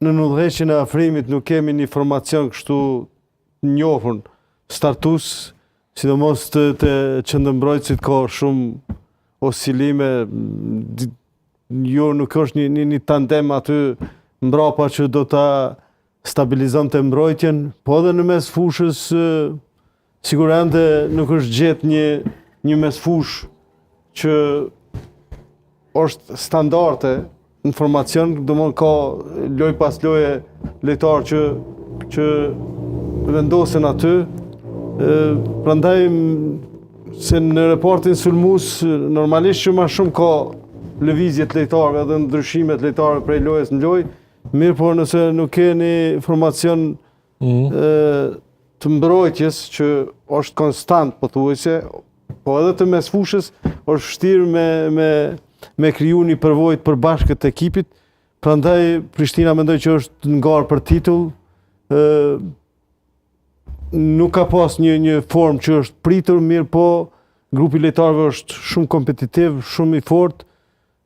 në udhëheqjen e afrimit nuk kemi një formacion kështu të njohur startues, sidomos të qendërmbrojtësit ka shumë oscilime, jo nuk është një tandem aty mbrapa që do ta stabilizonte mbrojtjen, po edhe në mes fushës sigurisht nuk është gjetë një mesfush që është standarde në formacion, domthonë ka lojë pas loje lojtarë që vendosen aty. Prandaj se në reportin sulmues normalisht që më shumë ka lëvizjet lojtarëve dhe ndryshimet lojtarëve prej lojës në lojë, mirë po nëse nuk ke një formacion të mbrojtjes që është konstant pothuajse, po edhe të mesfushës është vështirë me kriju një përvojë të përbashkët të ekipit. Prandaj Prishtina mendoj që është ngarë për titull. Nuk ka pas një formë që është pritur, mirë po grupi lojtarëve është shumë kompetitiv, shumë i fortë,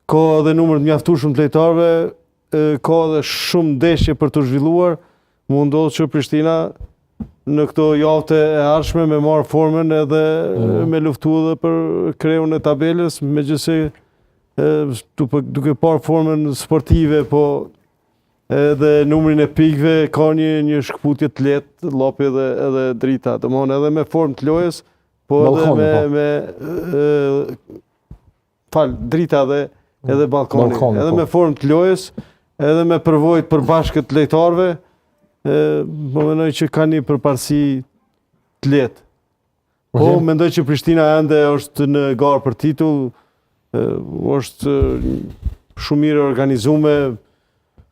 ka edhe numër të mjaftueshëm të lojtarëve, ka edhe shumë ndeshje për të zhvilluar. Mund ndodhë që Prishtina në këto javë e ardhshme me marrë formën edhe me luftu edhe për kreun e tabelës, megjithëse duke parë formën sportive, po edhe numrin e pikëve ka një shkputje të lehtë, llopi edhe drita, domthonë edhe me formë të lojës, po edhe drita edhe ballkoni, edhe me formë të lojës, edhe me përvojë të përbashkët të lojtarëve, po mendoj që ka një përparësi të lehtë. Po mendoj që Prishtina ende është në garë për titull, është shumë mirë organizuar.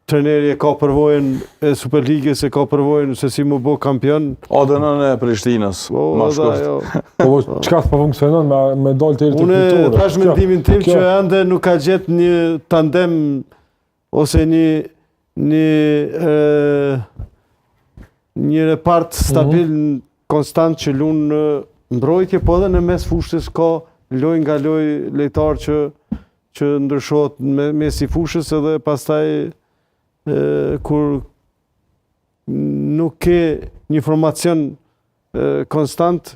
Treneri e ka përvojën e Superligës, e ka përvojën se si mu bë kampion. ADN-n e Prishtinës. Po, çka po funksionon me dalë të fitore? Unë thash mendimin tim që ende nuk ka gjetë një tandem ose një repart stabil, konstant që lunë në mbrojtje, po edhe në mes fushës ka lojë nga lojë lojtar që ndryshohet mes i fushës edhe pastaj kur nuk ke një formacion konstant,